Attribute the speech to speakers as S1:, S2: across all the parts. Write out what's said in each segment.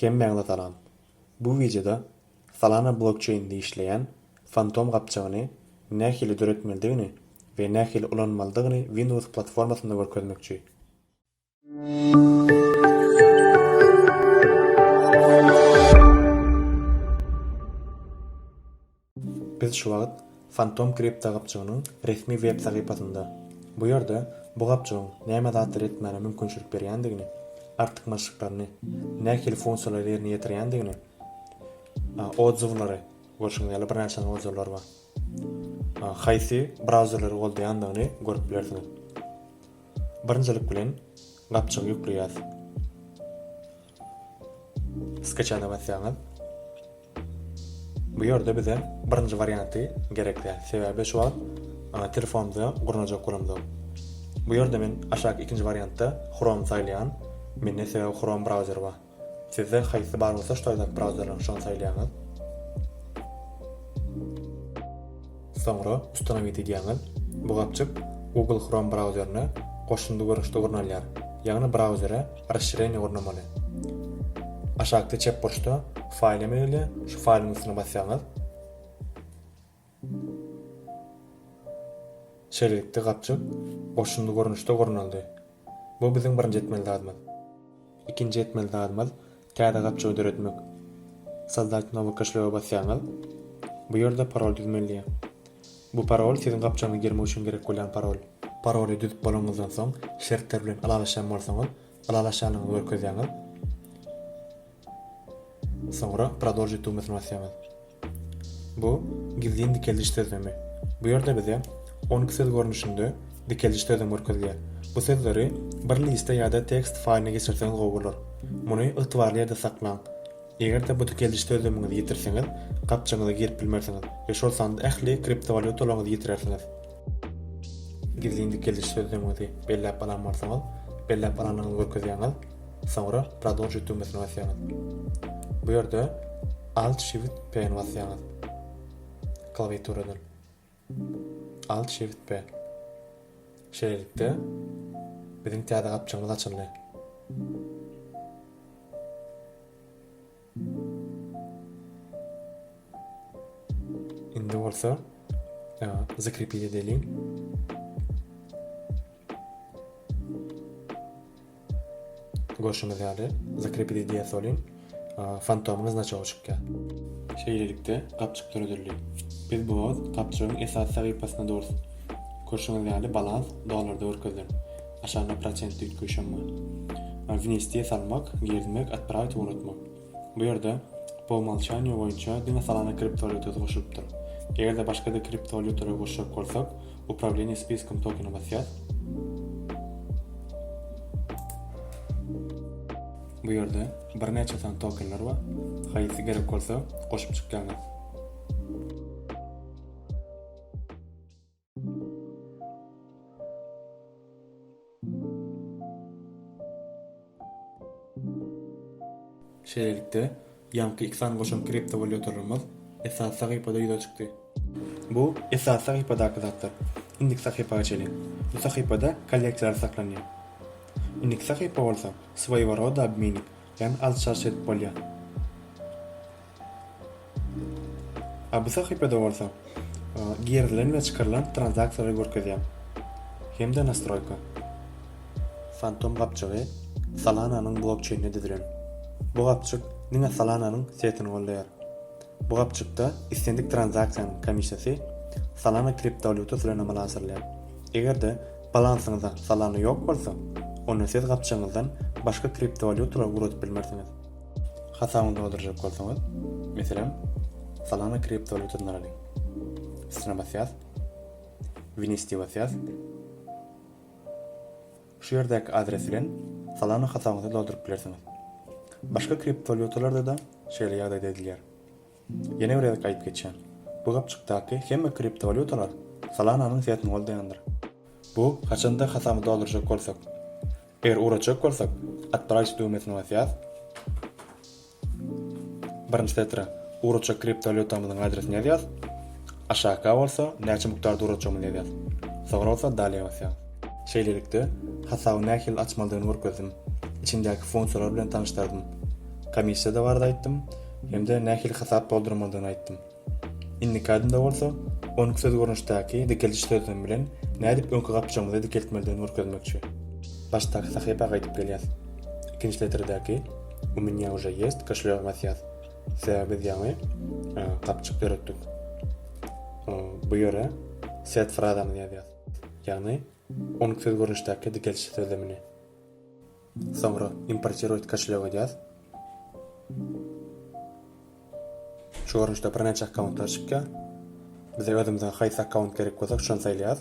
S1: hem meňze salam. Bu videoda Solana blockchain'de işleyen Fantom gapçagyny nähili döretmeldigini we nähili ulanmaldygyny Windows platformasynda görkezmekçi. Biz şu wagt Fantom kripto gapçagynyň resmi web sahypasynda bu ýerde bu gapçagyň näme zat etmäne mümkinçilik berýändigini, artyk maşyklaryny, nähili funksiýalary ýerine ýetirýändigini, odzowlary, görşüňizler bir näçe odzowlar bar. Haýsy browserlary goldaýandygyny görüp bilersiňiz. Birinjilik bilen gapçagy ýükleýär. Skачана basýaňyz. Bu ýerde bize birinji varianty gerekli. Sebäbi şu wagt telefonda gurnajak bolamdy. Bu ýerde men aşaky ikinji variantda Chrome saýlaýan. Mende sebäbi Chrome browser bar. Sizde haýsy bar bolsa şoýdak browserlaryň şonu saýlaýaňyz. Soňra ustanawyt edýäňiz. Bu gapçyk Google Chrome browseryny goşundy görüşde gurnalýar. Ýagny browsere расширение gurnamaly. Aşağıda chat boşta fail emeli, şu failin üstüne basýaňyz. Şeýlelikde gapçyk goşundy görünüşde gurnaldy. Bu biziň birinji etmeliligimiz. İkinji etmeliligimiz käde gapçygy döretmek. Sozdать новый кошелек basýaňyz. Bu ýerde parol düzmelýär. Bu parol siziň gapçagyňyza girmek üçin gerek bolan parol. Paroly düzüp bolangyzdan soň şertler bilen alalaşan bolsaňyz, alalaşanyňyzy görkezýäňiz. Sonra продолжить tüňmesin basýaňyz. Bu gizli dikeldiş tezlemi. Bu ýerde bize 12 söz görnüşinde dikeldiş tezlemi görkezýär. Bu sözleri bir liste ýa-da tekst faýlyna geçirseňiz gowy. Muny ygtybarly ýerde saklaň. Eger de bu dikeldiş tezlemini ýetirseňiz, gapçaňyza girip bilmersiňiz. Şol sanda ähli kriptovalyutalaryňyzy ýetirersiňiz. Gizli dikeldiş tezlemini bellep alan bolsaňyz, bellep alanyňyzy görkezýäňiz. Sonra продолжить tüňmesin basýaňyz. Bu ýerde Alt Shift P basýaňyz. Klawiaturadan. Alt Shift P. Şeýlelikde biziň täze gapçagyňyz açyldy. Indi bolsa закрепить edelim. Görüşmek üzere. Закрепить diýe solyň. Fantomyň znaçogy çykýar. Şeýlelikde gapçyklar ödülli. Biz bu gapçygyň esas sahypasyna dors. Görüşüňizde balans dollarda görkezler. Aşağıda prosentlik köşemi. Внести salmak, girmek, atpravit unutmak. Bu ýerde bu umumçany boýunça diňe Solana kriptovalyutasy goşulypdyr. Eger de başga da kriptovalyutalara goşup bolsak, upravlение списком tokeny basýar. Bu ýerde bir näçe san tokenler bar. Haýsy gerek bolsa goşup çykýaňyz. Şeýlelikde ýanky iksan goşan kriptovalyutalarymyz esas sahypada ýüze çykdy. Bu esas sahypadaky zatlar. Indik sahypaga çelin. Bu sahypada kolleksiýalar saklanýar. Indik sahypa bolsa своего рода обменник, ýani alçaşet bolýar. Bu sahypada bolsa girilen we çykyrylan transaksiýalary görkezýär. Hemde настройка. Fantom gapçygy Solana'nın blockchain'ine dizilen. Bu gapçyk diňe Solana'nın setini goldaýar. Bu gapçykda istendik transaksiýanyň komissiýasy Solana kriptovalyutasy bilen amal asyrlar. Egerde balansyňyzda Solana ýok bolsa, onu siz gapçaňyzdan başga kriptovalyutalar gurup bilmersiňiz. Hasabyňyzda öldürjek bolsaňyz, meselem Solana kriptovalyutasyny aralyň. Üstüne basýas, внести basýas. Şu ýerdäki adres bilen Solana hasabyňyzy doldurup bilersiňiz. Başka kriptovalyutalarda da şeýle ýagdaýda edilýär. Ýene bir ýerde aýdyp geçýän. Bu gapçykdaky hemme kriptovalyutalar Solana'nın setini goldaýandyr. Bu haçanda hasaby doldurjak bolsak, eger uğraşjak bolsak, atpravit düýmesine basýas. Birinji setra uğraşjak kriptovalyutamyzyň adresini ýazýas. Aşağı bolsa näçe miktarda uğraşjagymyzy ýazýas. Soňra bolsa dalýa basýas. Şeýlelikde hasaby nähili açmaldygyny görkezdim. İçindäki funksiýalar bilen tanışdyrdım. Komissiyada barda aýtdym, hemde nähil hasap doldurmalygyny aýtdym. Indi kadymda bolsa, onun söz görnüşdäki dikildi sözüm bilen nädip öňkü gapçygymyzy dikiltmelidigini görkezmekçi. Başdaky sahypaga aýdyp gelýär. İkinci letredäki "У меня уже есть кошелек Матиас". Sebäbi ýa-ni gapçyk öğretdik. Bu ýöre set frazamy ýazýar. Ýagny onun söz görnüşdäki dikildi sözlemini. Sonra importirovать кошелек ýaz. Şu görnüşde bir näçe akkauntlar çykýar. Bize özümizden haýsy akkaunt gerek bolsa şonu saýlaýar.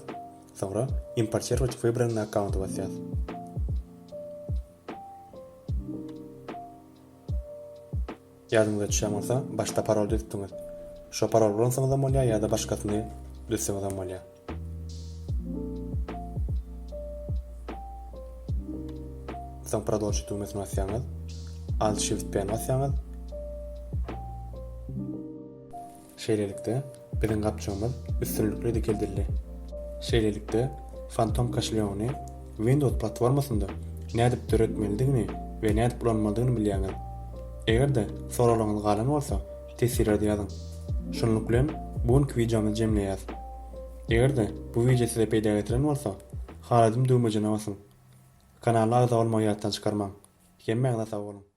S1: Sonra importirovать выбранный аккаунт basýar. Ýadymyza düşýär bolsa, başda parol düztüňiz. Şo parol bilen soňra bolýar ýa-da başgasyny düzseňiz bolýar. Soň продолжить umysyny basýaňyz. Alt Shift P basýaňyz. Şeýlelikde biziň gapçygymyz üstünlikli dikildirli. Şeýlelikde Phantom kaşlygyny Windows platformasynda nädip töretmelidigini we nädip ulanmalydygyny bilýäňiz. Egerde soralaryňyz galan bolsa, tesirlerde ýazyň. Şonluk bilen bugünkü videomy jemleýär. Egerde bu video size peýda getiren bolsa, haladym düýmejine basyň. Kanala agza bolmagy ýatdan çykarmaň. Hemmeňize sag bolun.